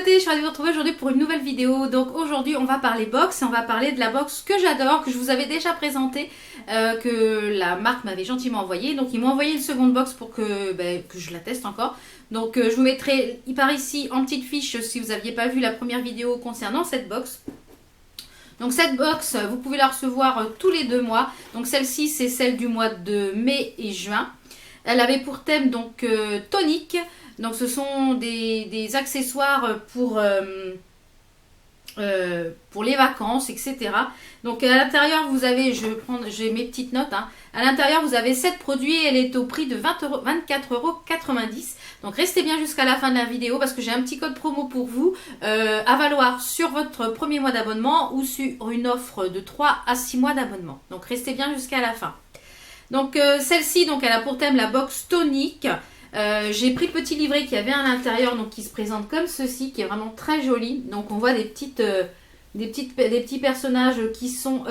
beauté, je suis ravie de vous retrouver aujourd'hui pour une nouvelle vidéo. Donc aujourd'hui on va parler box et on va parler de la box que j'adore, que je vous avais déjà présentée, que la marque m'avait gentiment envoyée. Donc ils m'ont envoyé une seconde box pour que je la teste encore. Donc je vous mettrai par ici en petite fiche si vous n'aviez pas vu la première vidéo concernant cette box. Donc cette box, vous pouvez la recevoir tous les 2 mois. Donc celle-ci c'est celle du mois de mai et juin. Elle avait pour thème donc tonique. Donc ce sont des accessoires pour les vacances, etc. Donc à l'intérieur vous avez, j'ai mes petites notes, hein. À l'intérieur vous avez 7 produits et elle est au prix de 24,90 €. Donc restez bien jusqu'à la fin de la vidéo parce que j'ai un petit code promo pour vous à valoir sur votre premier mois d'abonnement ou sur une offre de 3 à 6 mois d'abonnement. Donc restez bien jusqu'à la fin. Donc celle-ci, donc elle a pour thème la box tonique. J'ai pris le petit livret qu'il y avait à l'intérieur, donc qui se présente comme ceci, qui est vraiment très joli. Donc on voit des petits personnages qui sont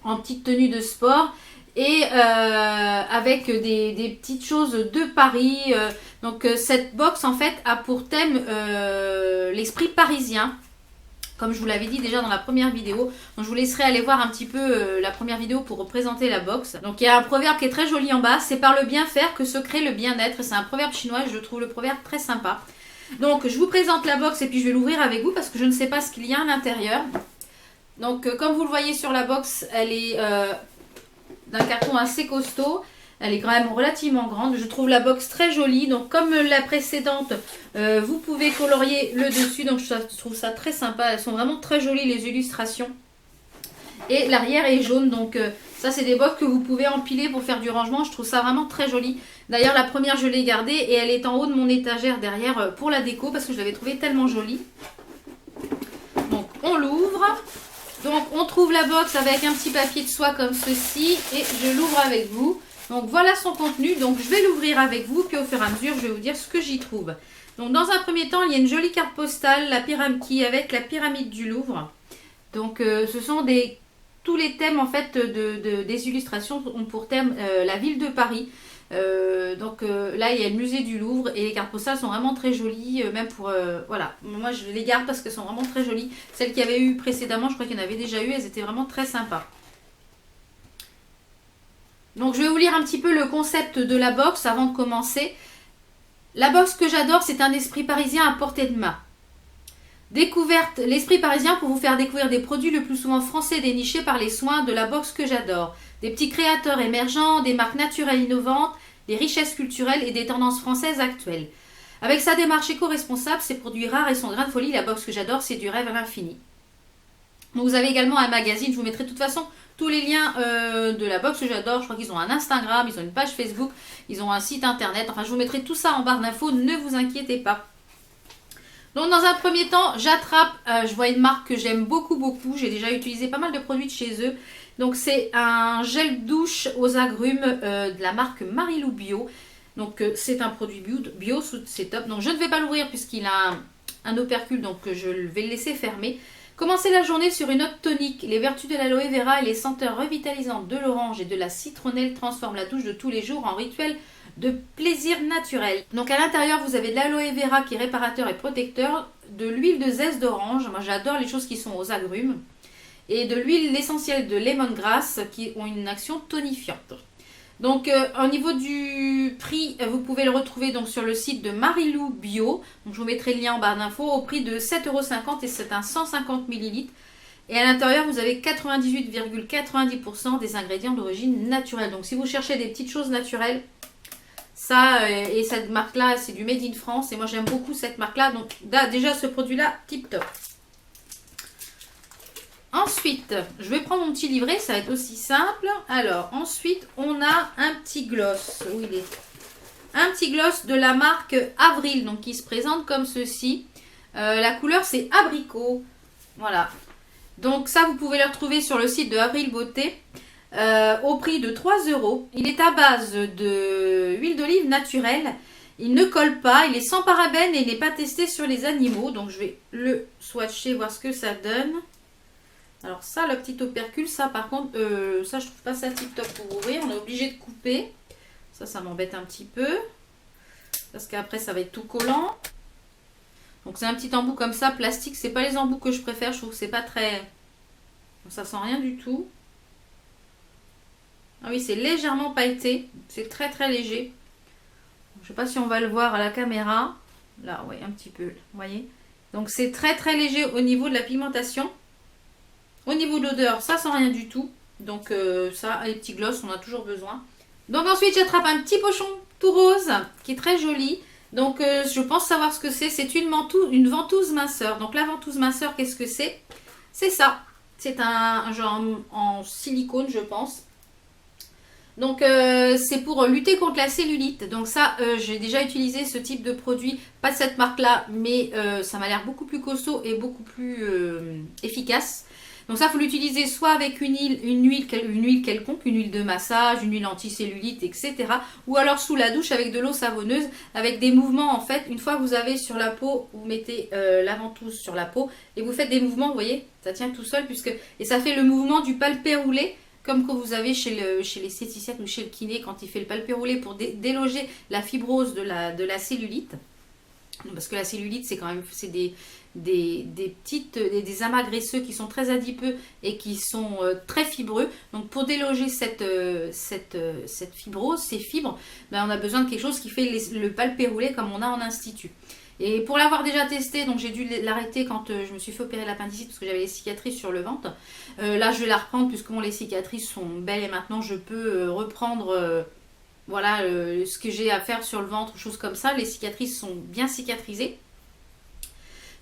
en petite tenue de sport et avec des petites choses de Paris. Donc cette box en fait a pour thème l'esprit parisien. Comme je vous l'avais dit déjà dans la première vidéo. Donc je vous laisserai aller voir un petit peu la première vidéo pour représenter la box. Donc il y a un proverbe qui est très joli en bas. C'est par le bien faire que se crée le bien-être. C'est un proverbe chinois et je trouve le proverbe très sympa. Donc je vous présente la box et puis je vais l'ouvrir avec vous parce que je ne sais pas ce qu'il y a à l'intérieur. Donc comme vous le voyez sur la box, elle est d'un carton assez costaud. Elle est quand même relativement grande. Je trouve la box très jolie. Donc comme la précédente, vous pouvez colorier le dessus. Donc je trouve ça très sympa. Elles sont vraiment très jolies les illustrations. Et l'arrière est jaune. Donc ça c'est des box que vous pouvez empiler pour faire du rangement. Je trouve ça vraiment très joli. D'ailleurs la première je l'ai gardée et elle est en haut de mon étagère derrière pour la déco. Parce que je l'avais trouvée tellement jolie. Donc on l'ouvre. Donc on trouve la box avec un petit papier de soie comme ceci. Et je l'ouvre avec vous. Donc voilà son contenu, donc je vais l'ouvrir avec vous, puis au fur et à mesure je vais vous dire ce que j'y trouve. Donc dans un premier temps, il y a une jolie carte postale, qui avec la pyramide du Louvre. Donc ce sont tous les thèmes en fait des illustrations ont pour thème la ville de Paris. Là il y a le musée du Louvre et les cartes postales sont vraiment très jolies, même pour voilà, moi je les garde parce qu'elles sont vraiment très jolies. Celles qu'il y avait eu précédemment, je crois qu'il y en avait déjà eu, elles étaient vraiment très sympas. Donc je vais vous lire un petit peu le concept de la box avant de commencer. La box que j'adore, c'est un esprit parisien à portée de main. Découverte, l'esprit parisien pour vous faire découvrir des produits le plus souvent français dénichés par les soins de la box que j'adore. Des petits créateurs émergents, des marques naturelles innovantes, des richesses culturelles et des tendances françaises actuelles. Avec sa démarche éco-responsable, ses produits rares et son grain de folie, la box que j'adore, c'est du rêve à l'infini. Donc vous avez également un magazine, je vous mettrai de toute façon tous les liens de la box que j'adore. Je crois qu'ils ont un Instagram, ils ont une page Facebook, ils ont un site internet. Enfin, je vous mettrai tout ça en barre d'infos, ne vous inquiétez pas. Donc, dans un premier temps, j'attrape, je vois une marque que j'aime beaucoup. J'ai déjà utilisé pas mal de produits de chez eux. Donc, c'est un gel douche aux agrumes de la marque Marilou Bio. Donc, c'est un produit bio, c'est top. Donc, je ne vais pas l'ouvrir puisqu'il a un opercule, donc je vais le laisser fermer. Commencez la journée sur une note tonique. Les vertus de l'aloe vera et les senteurs revitalisantes de l'orange et de la citronnelle transforment la douche de tous les jours en rituel de plaisir naturel. Donc à l'intérieur, vous avez de l'aloe vera qui est réparateur et protecteur, de l'huile de zeste d'orange, moi j'adore les choses qui sont aux agrumes, et de l'huile essentielle de lemongrass qui ont une action tonifiante. Donc au niveau du prix, vous pouvez le retrouver donc sur le site de Marilou Bio. Donc, je vous mettrai le lien en barre d'infos au prix de 7,50 € et c'est un 150 ml. Et à l'intérieur, vous avez 98,90% des ingrédients d'origine naturelle. Donc si vous cherchez des petites choses naturelles, ça et cette marque-là, c'est du Made in France. Et moi j'aime beaucoup cette marque-là. Donc déjà ce produit-là, tip top. Ensuite, je vais prendre mon petit livret, ça va être aussi simple. Alors, ensuite, on a un petit gloss. Où il est? Un petit gloss de la marque Avril, donc qui se présente comme ceci. La couleur, c'est abricot. Voilà. Donc ça, vous pouvez le retrouver sur le site de Avril Beauté au prix de 3 €. Il est à base de huile d'olive naturelle. Il ne colle pas, il est sans parabènes et il n'est pas testé sur les animaux. Donc, je vais le swatcher, voir ce que ça donne. Alors ça, le petit opercule, ça par contre, ça je trouve pas ça tip top pour ouvrir. On est obligé de couper. Ça m'embête un petit peu. Parce qu'après ça va être tout collant. Donc c'est un petit embout comme ça, plastique. C'est pas les embouts que je préfère. Je trouve que c'est pas très... Ça sent rien du tout. Ah oui, c'est légèrement pailleté. C'est très très léger. Je sais pas si on va le voir à la caméra. Là, oui, un petit peu. Vous voyez? Donc c'est très très léger au niveau de la pigmentation. Au niveau de l'odeur, ça sent rien du tout. Donc ça, les petits gloss, on a toujours besoin. Donc ensuite, j'attrape un petit pochon tout rose qui est très joli. Donc je pense savoir ce que c'est. C'est une ventouse minceur. Donc la ventouse minceur, qu'est-ce que c'est? C'est ça. C'est un genre en silicone, je pense. Donc c'est pour lutter contre la cellulite. Donc ça, j'ai déjà utilisé ce type de produit. Pas de cette marque-là, mais ça m'a l'air beaucoup plus costaud et beaucoup plus efficace. Donc ça, il faut l'utiliser soit avec une huile quelconque, une huile de massage, une huile anticellulite, etc. Ou alors sous la douche avec de l'eau savonneuse, avec des mouvements en fait. Une fois que vous avez sur la peau, vous mettez la ventouse sur la peau et vous faites des mouvements, vous voyez, ça tient tout seul et ça fait le mouvement du palpé roulé. Comme quand vous avez chez l'esthéticienne ou chez le kiné, quand il fait le palpé roulé pour déloger la fibrose de la cellulite. Parce que la cellulite, c'est quand même des amas graisseux qui sont très adipeux et qui sont très fibreux. Donc pour déloger cette fibrose, ces fibres, ben on a besoin de quelque chose qui fait le palpé roulé comme on a en institut. Et pour l'avoir déjà testé, donc j'ai dû l'arrêter quand je me suis fait opérer l'appendicite parce que j'avais les cicatrices sur le ventre. Là, je vais la reprendre puisque les cicatrices sont belles et maintenant je peux reprendre voilà ce que j'ai à faire sur le ventre, choses comme ça. Les cicatrices sont bien cicatrisées.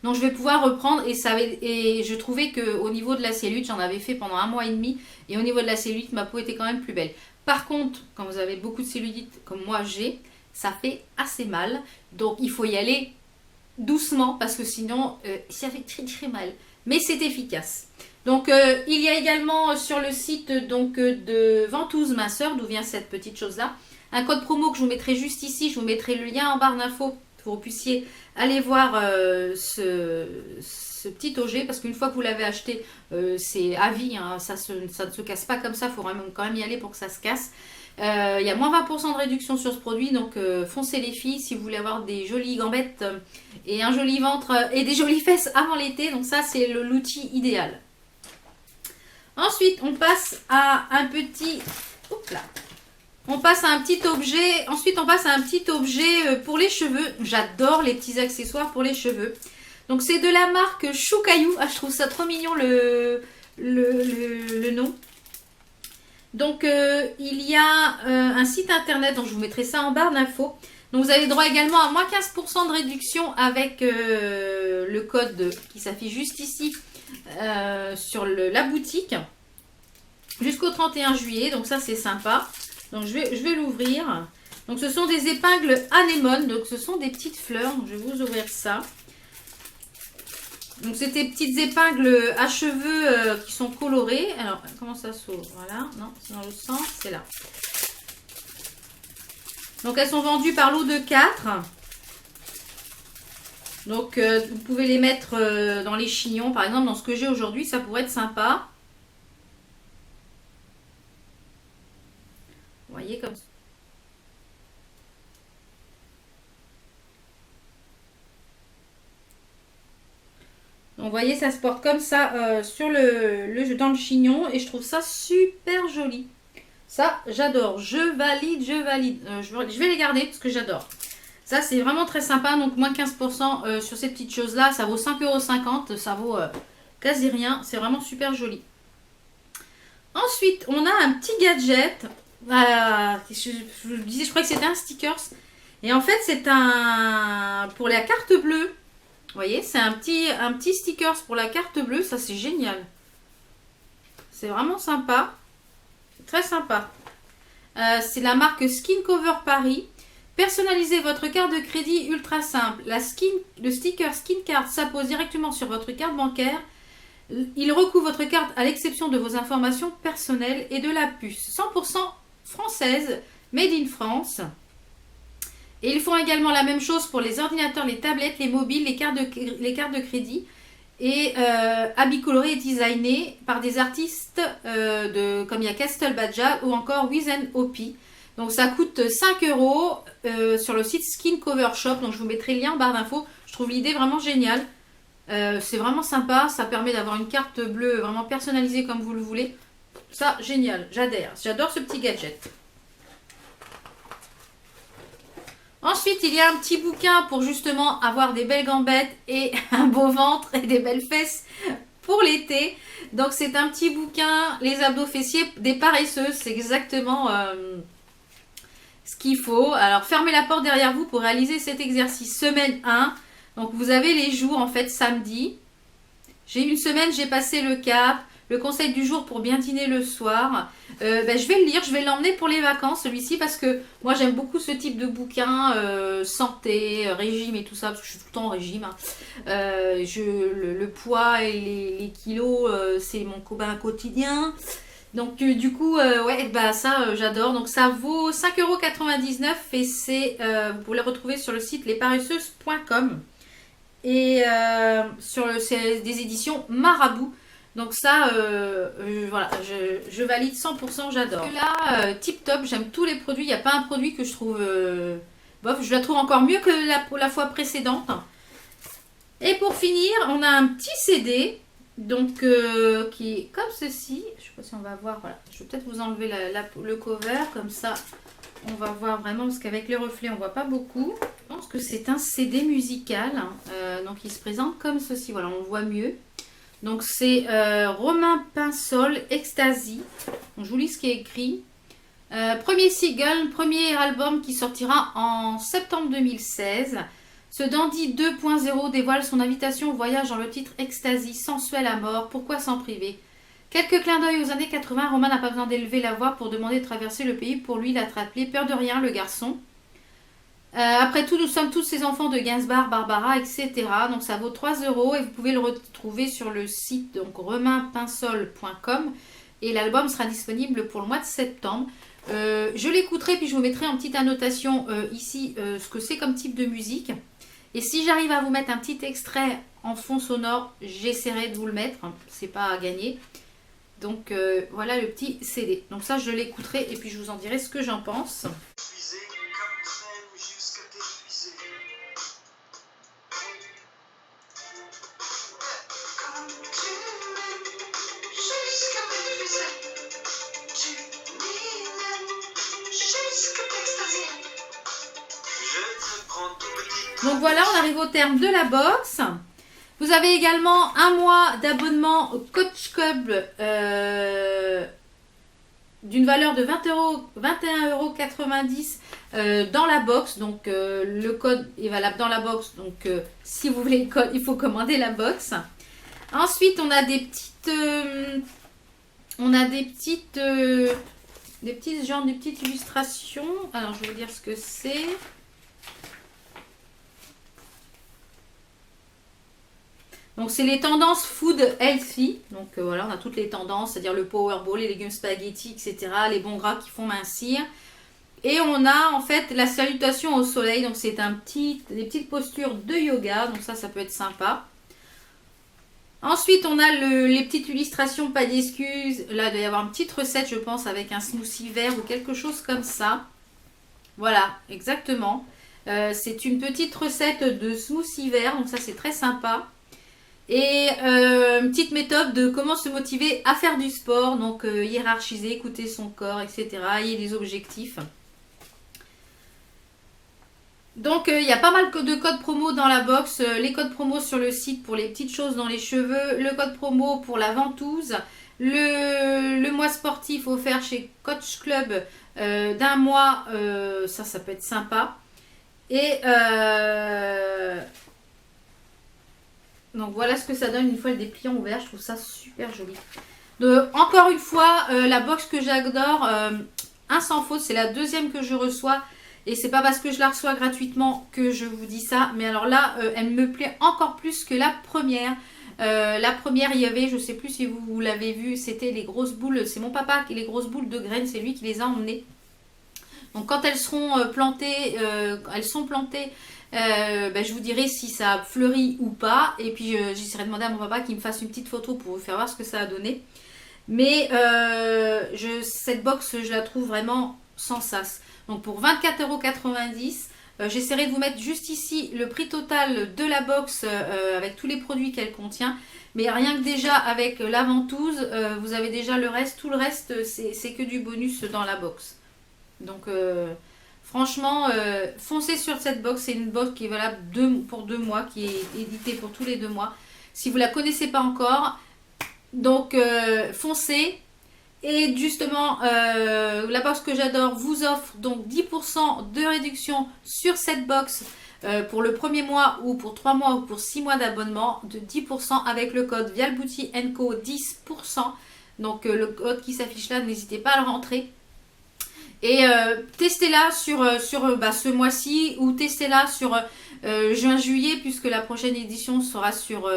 Donc je vais pouvoir reprendre et je trouvais qu'au niveau de la cellulite, j'en avais fait pendant 1 mois et demi et au niveau de la cellulite, ma peau était quand même plus belle. Par contre, quand vous avez beaucoup de cellulite comme moi j'ai, ça fait assez mal. Donc il faut y aller doucement parce que sinon ça fait très très mal, mais c'est efficace. Donc il y a également sur le site de Ventouse Minceur, d'où vient cette petite chose là, un code promo que je vous mettrai juste ici. Je vous mettrai le lien en barre d'infos pour que vous puissiez aller voir ce petit objet, parce qu'une fois que vous l'avez acheté, c'est à vie, hein, ça ne se casse pas comme ça, il faut quand même y aller pour que ça se casse. Il y a moins 20% de réduction sur ce produit, donc foncez les filles si vous voulez avoir des jolies gambettes et un joli ventre et des jolies fesses avant l'été. Donc ça, c'est l'outil idéal. Ensuite, on passe à un petit... Oups là. On passe à un petit objet. Ensuite, on passe à un petit objet pour les cheveux. J'adore les petits accessoires pour les cheveux. Donc c'est de la marque Choucaillou. Ah, je trouve ça trop mignon le nom. Donc il y a un site internet, donc je vous mettrai ça en barre d'infos. Donc vous avez droit également à moins 15% de réduction avec le code qui s'affiche juste ici sur la boutique jusqu'au 31 juillet. Donc ça c'est sympa. Donc je vais l'ouvrir. Donc ce sont des épingles anémones, donc ce sont des petites fleurs. Donc je vais vous ouvrir ça. Donc c'est des petites épingles à cheveux qui sont colorées. Alors comment ça s'ouvre? Voilà, non, c'est dans le sens, c'est là. Donc elles sont vendues par lot de 4. Donc vous pouvez les mettre dans les chignons, par exemple dans ce que j'ai aujourd'hui, ça pourrait être sympa. Vous voyez comme ça. Donc, vous voyez, ça se porte comme ça sur dans le chignon et je trouve ça super joli. Ça, j'adore. Je valide, je valide. Je vais les garder parce que j'adore. Ça, c'est vraiment très sympa. Donc, moins 15% sur ces petites choses-là. Ça vaut 5,50 €. Ça vaut quasi rien. C'est vraiment super joli. Ensuite, on a un petit gadget. Je vous disais, je crois que c'était un stickers. Et en fait, c'est pour la carte bleue. Vous voyez, c'est un petit stickers pour la carte bleue. Ça, c'est génial. C'est vraiment sympa. Très sympa. C'est la marque Skin Cover Paris. Personnalisez votre carte de crédit ultra simple. Le sticker Skin Card s'impose directement sur votre carte bancaire. Il recouvre votre carte à l'exception de vos informations personnelles et de la puce. 100% française, made in France. Et ils font également la même chose pour les ordinateurs, les tablettes, les mobiles, les cartes de crédit. Et habits colorés et designés par des artistes comme il y a Castle Badja ou encore Wizen Hopi. Donc ça coûte 5 € sur le site Skin Cover Shop. Donc je vous mettrai le lien en barre d'infos. Je Je trouve l'idée vraiment géniale. C'est vraiment sympa, ça permet d'avoir une carte bleue vraiment personnalisée comme vous le voulez. Ça, génial, j'adore ce petit gadget. Ensuite, il y a un petit bouquin pour justement avoir des belles gambettes et un beau ventre et des belles fesses pour l'été. Donc c'est un petit bouquin, les abdos fessiers des paresseuses, c'est exactement ce qu'il faut. Alors fermez la porte derrière vous pour réaliser cet exercice. Semaine 1, donc vous avez les jours en fait samedi. J'ai une semaine, j'ai passé le cap. Le conseil du jour pour bien dîner le soir. Je vais le lire, je vais l'emmener pour les vacances celui-ci parce que moi j'aime beaucoup ce type de bouquin, santé, régime et tout ça, parce que je suis tout le temps en régime. Hein. Le poids et les kilos, c'est mon combat quotidien. Donc du coup, ça j'adore. Donc ça vaut 5,99 € et vous pouvez le retrouver sur le site lesparesseuses.com. Et c'est des éditions Marabout. Donc ça, voilà, je valide 100%, j'adore. Là, tip top, j'aime tous les produits. Il n'y a pas un produit que je trouve bof. Je la trouve encore mieux que la fois précédente. Et pour finir, on a un petit CD, donc qui est comme ceci. Je ne sais pas si on va voir. Voilà, je vais peut-être vous enlever le cover comme ça. On va voir vraiment parce qu'avec les reflets, on ne voit pas beaucoup. Je pense que c'est un CD musical. Donc il se présente comme ceci. Voilà, on le voit mieux. Donc c'est Romain Pinsol, Ecstasy. Donc, je vous lis ce qui est écrit. Premier single, premier album qui sortira en septembre 2016. Ce dandy 2.0 dévoile son invitation au voyage dans le titre Ecstasy, sensuel à mort, pourquoi s'en priver? Quelques clins d'œil aux années 80, Romain n'a pas besoin d'élever la voix pour demander de traverser le pays. Pour lui, il a appelé peur de rien, le garçon. Après tout, nous sommes tous ces enfants de Gainsbourg, Barbara, etc. Donc ça vaut 3 € et vous pouvez le retrouver sur le site donc romainpinsol.com et l'album sera disponible pour le mois de septembre. Je l'écouterai puis je vous mettrai en petite annotation ici ce que c'est comme type de musique. Et si j'arrive à vous mettre un petit extrait en fond sonore, j'essaierai de vous le mettre. C'est pas à gagner. Donc voilà le petit CD. Donc ça je l'écouterai et puis je vous en dirai ce que j'en pense. Donc voilà, on arrive au terme de la box. Vous avez également un mois d'abonnement au Coach Club d'une valeur de 21,90 € dans la box. Donc le code est valable dans la box. Donc si vous voulez le code, il faut commander la box. Ensuite, on a des petites illustrations. Alors, je vais vous dire ce que c'est. Donc, c'est les tendances food healthy. Donc, voilà, on a toutes les tendances, c'est-à-dire le powerball, les légumes spaghetti, etc. Les bons gras qui font mincir. Et on a en fait la salutation au soleil. Donc, c'est des petites postures de yoga. Donc, ça peut être sympa. Ensuite, on a les petites illustrations, pas d'excuses. Là, il doit y avoir une petite recette, je pense, avec un smoothie vert ou quelque chose comme ça. Voilà, exactement. C'est une petite recette de smoothie vert. Donc, ça, c'est très sympa. Et une petite méthode de comment se motiver à faire du sport, donc hiérarchiser, écouter son corps, etc. Il y a des objectifs. Donc il y a pas mal de codes promo dans la box, les codes promo sur le site pour les petites choses dans les cheveux, le code promo pour la ventouse, le mois sportif offert chez Coach Club d'un mois, ça peut être sympa. Et donc voilà ce que ça donne une fois le dépliant ouvert. Je trouve ça super joli. Encore une fois, la box que j'adore, un sans faute, c'est la deuxième que je reçois. Et c'est pas parce que je la reçois gratuitement que je vous dis ça. Mais alors là, elle me plaît encore plus que la première. La première, il y avait, je sais plus si vous l'avez vu, c'était les grosses boules. C'est mon papa qui les grosses boules de graines, c'est lui qui les a emmenées. Donc quand elles seront plantées, je vous dirai si ça fleurit ou pas. Et puis j'essaierai de demander à mon papa qu'il me fasse une petite photo pour vous faire voir ce que ça a donné. Mais cette box, je la trouve vraiment sans sas. Donc pour 24,90 €, J'essaierai de vous mettre juste ici le prix total de la box avec tous les produits qu'elle contient. Mais rien que déjà avec la ventouse, vous avez déjà le reste. Tout le reste, c'est que du bonus dans la box. Donc franchement, foncez sur cette box. C'est une box qui est valable pour 2 mois, qui est éditée pour tous les 2 mois. Si vous ne la connaissez pas encore, donc foncez. Et justement, la box que j'adore vous offre donc 10% de réduction sur cette box pour le premier mois ou pour 3 mois ou pour 6 mois d'abonnement de 10% avec le code Vialbouti Co 10%. Donc le code qui s'affiche là, n'hésitez pas à le rentrer. Et testez-la sur ce mois-ci ou testez-la sur juin-juillet puisque la prochaine édition sera sur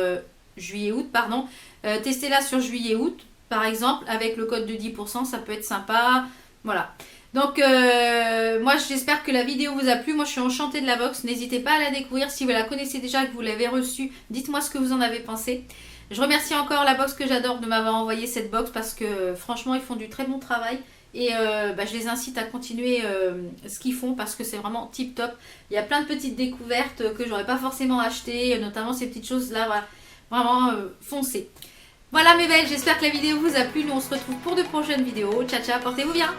juillet-août, pardon. Testez-la sur juillet-août. Par exemple, avec le code de 10%, ça peut être sympa. Voilà. Donc, moi, j'espère que la vidéo vous a plu. Moi, je suis enchantée de la box. N'hésitez pas à la découvrir. Si vous la connaissez déjà et que vous l'avez reçue, dites-moi ce que vous en avez pensé. Je remercie encore la box que j'adore de m'avoir envoyé cette box parce que, franchement, ils font du très bon travail. Et je les incite à continuer ce qu'ils font parce que c'est vraiment tip top. Il y a plein de petites découvertes que j'aurais pas forcément achetées, notamment ces petites choses-là. Voilà. Vraiment, foncez. Voilà mes belles, j'espère que la vidéo vous a plu. Nous on se retrouve pour de prochaines vidéos. Ciao ciao, portez-vous bien.